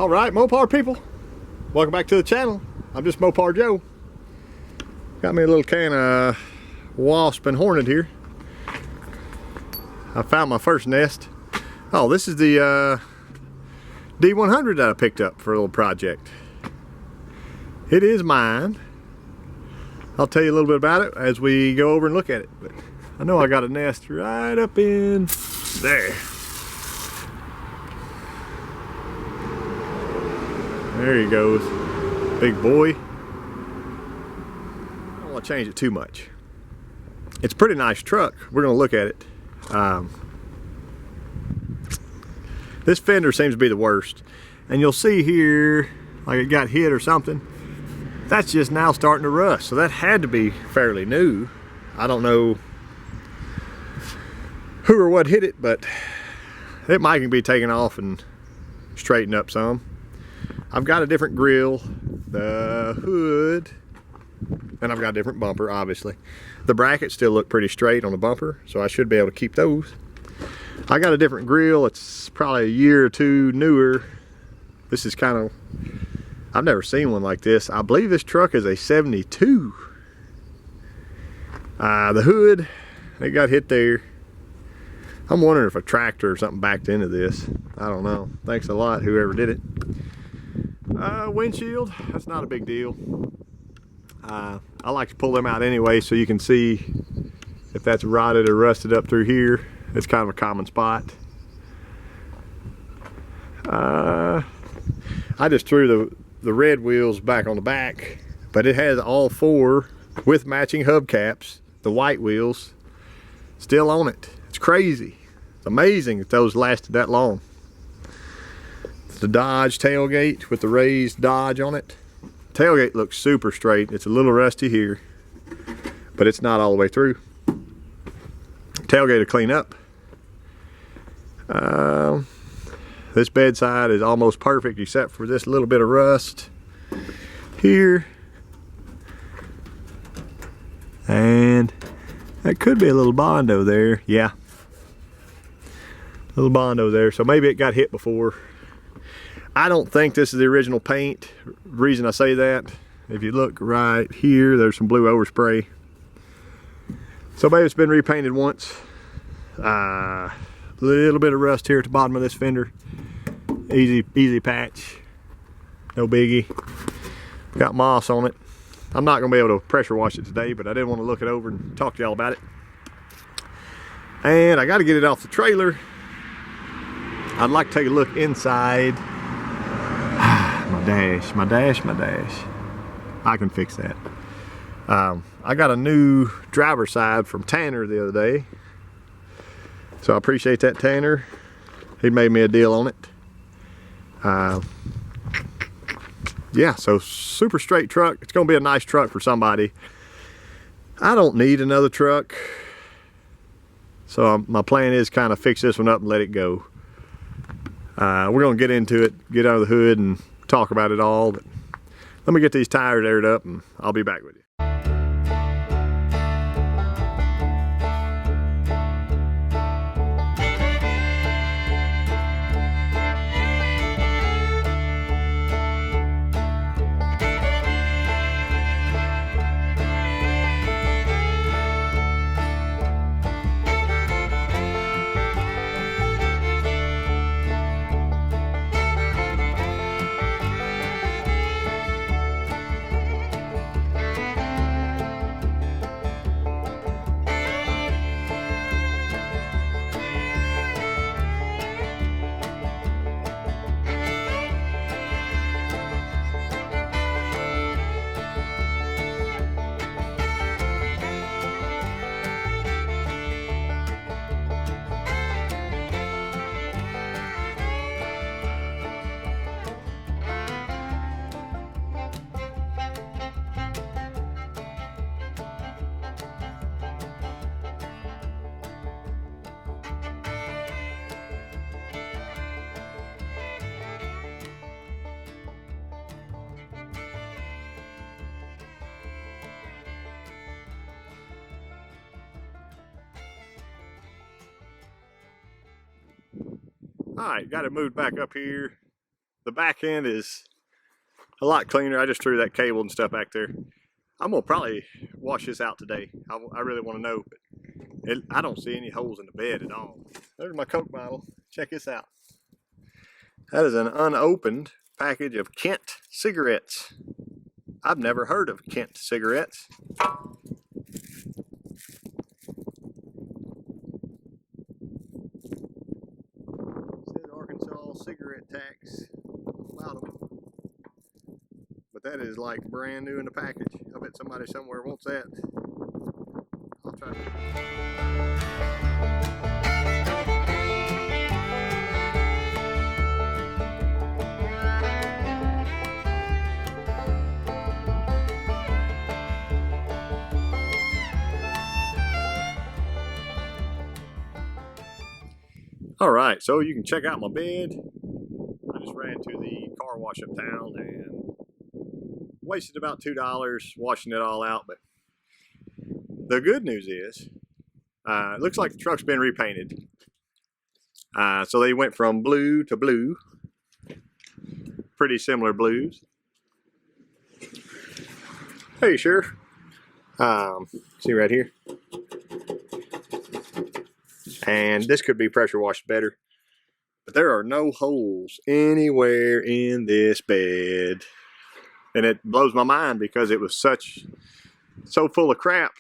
Alright, Mopar people, welcome back to the channel. I'm just Mopar Joe. Got me a little can of wasp and hornet here. I found my first nest. Oh, this is the D100 that I picked up for a little project. It is mine. I'll tell you a little bit about it as we go over and look at it. But I know I got a nest right up in there. There he goes, big boy. I don't want to change it too much. It's a pretty nice truck. We're going to look at it. This fender seems to be the worst. And you'll see here, like it got hit or something. That's just now starting to rust. So that had to be fairly new. I don't know who or what hit it, but it might be taken off and straightened up some. I've got a different grill, the hood, and I've got a different bumper, obviously. The brackets still look pretty straight on the bumper, so I should be able to keep those. I got a different grill. It's probably a year or two newer. This is kind of, I've never seen one like this. I believe this truck is a 72. The hood, it got hit there. I'm wondering if a tractor or something backed into this. I don't know. Thanks a lot, whoever did it. Windshield, that's not a big deal. I like to pull them out anyway so you can see if that's rotted or rusted up through here. It's kind of a common spot. I just threw the red wheels back on the back, but it has all four with matching hubcaps, the white wheels, still on it. It's crazy. It's amazing that those lasted that long. The Dodge tailgate with the raised Dodge on it. Tailgate looks super straight. It's a little rusty here, but it's not all the way through. Tailgate will clean up. This bedside is almost perfect except for this little bit of rust here. And that could be a little Bondo there. Yeah. Little Bondo there. So maybe it got hit before. I don't think this is the original paint. The reason I say that, if you look right here, there's some blue overspray. So maybe it's been repainted once. Little bit of rust here at the bottom of this fender. Easy patch. No biggie. Got moss on it. I'm not gonna be able to pressure wash it today, but I did want to look it over and talk to y'all about it. And I got to get it off the trailer. I'd like to take a look inside. My dash. I can fix that. I got a new driver's side from Tanner the other day. So I appreciate that, Tanner. He made me a deal on it. Yeah, so super straight truck. It's gonna be a nice truck for somebody. I don't need another truck. So my plan is kind of fix this one up and let it go. We're gonna get into it, get under the hood and talk about it all, but let me get these tires aired up and I'll be back with you. All right, got it moved back up here. The back end is a lot cleaner. I just threw that cable and stuff back there. I'm gonna probably wash this out today. I really want to know, but I don't see any holes in the bed at all. There's my Coke bottle. Check this out. That is an unopened package of Kent cigarettes. I've never heard of Kent cigarettes. It says Arkansas cigarette tax. About them. But that is like brand new in the package. I bet somebody somewhere wants that. I'll try to. All right, so you can check out my bed. I just ran to the car wash uptown and wasted about $2 washing it all out. But the good news is, it looks like the truck's been repainted. So they went from blue to blue. Pretty similar blues. Hey, sure. See right here. And this could be pressure washed better. But there are no holes anywhere in this bed. And it blows my mind because it was so full of crap.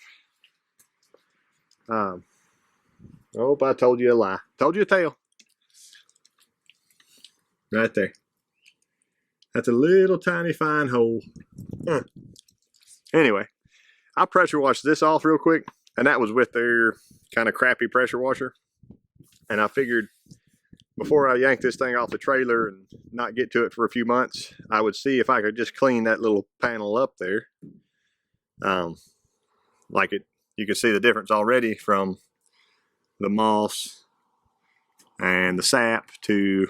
Oh, I told you a lie. Told you a tale. Right there. That's a little tiny fine hole. Anyway, I pressure washed this off real quick. And that was with their kind of crappy pressure washer. And I figured before I yank this thing off the trailer and not get to it for a few months, I would see if I could just clean that little panel up there. You can see the difference already from the moss and the sap to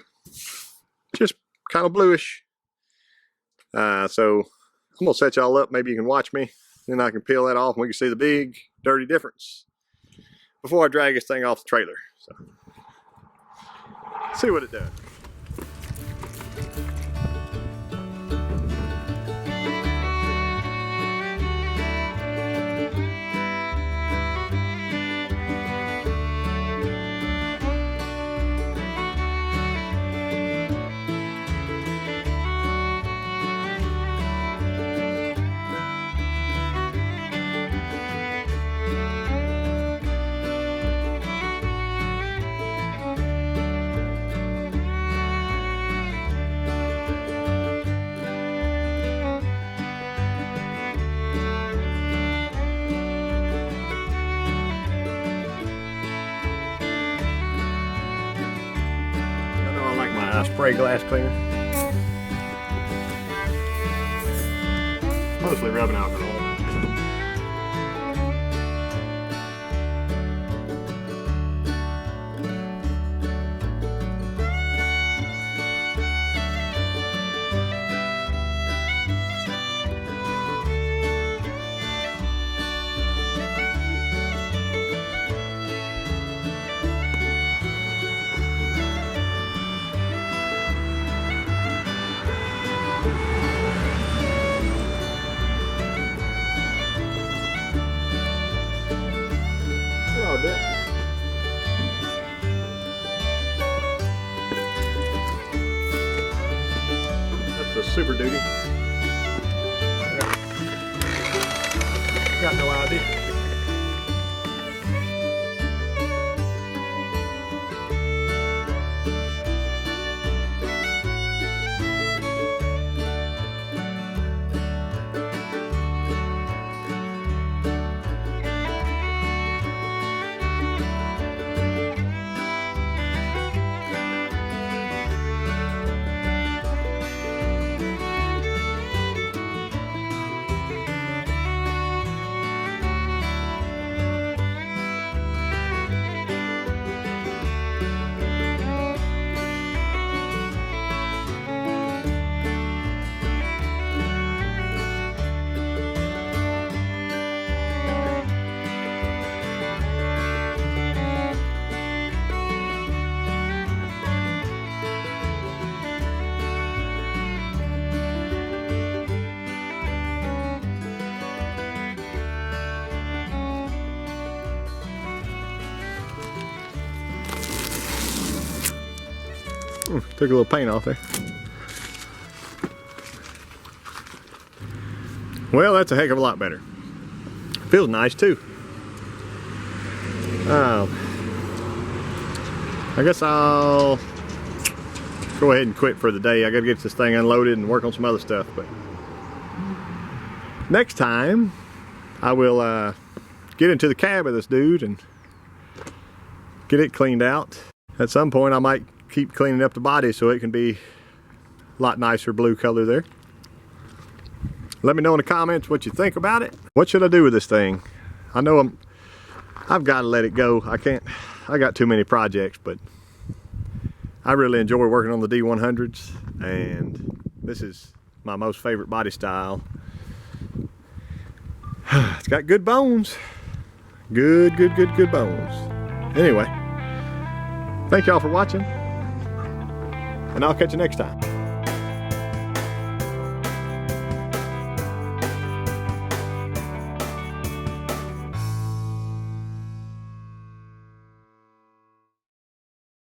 just kind of bluish. So I'm gonna set y'all up. Maybe you can watch me. Then I can peel that off and we can see the big dirty difference before I drag this thing off the trailer. So, see what it does. Spray glass cleaner. Mostly rubbing alcohol. That's the Super Duty. Got no idea. Took a little paint off there. Well, that's a heck of a lot better. Feels nice too. I guess I'll go ahead and quit for the day. I gotta get this thing unloaded and work on some other stuff, but next time I will get into the cab of this dude and get it cleaned out. At some point I might keep cleaning up the body so it can be a lot nicer blue color there. Let me know in the comments what you think about it. What should I do with this thing? I know I've got to let it go. I got too many projects, but I really enjoy working on the D100s, and this is my most favorite body style. It's got good bones. Good bones. Anyway, thank y'all for watching, and I'll catch you next time.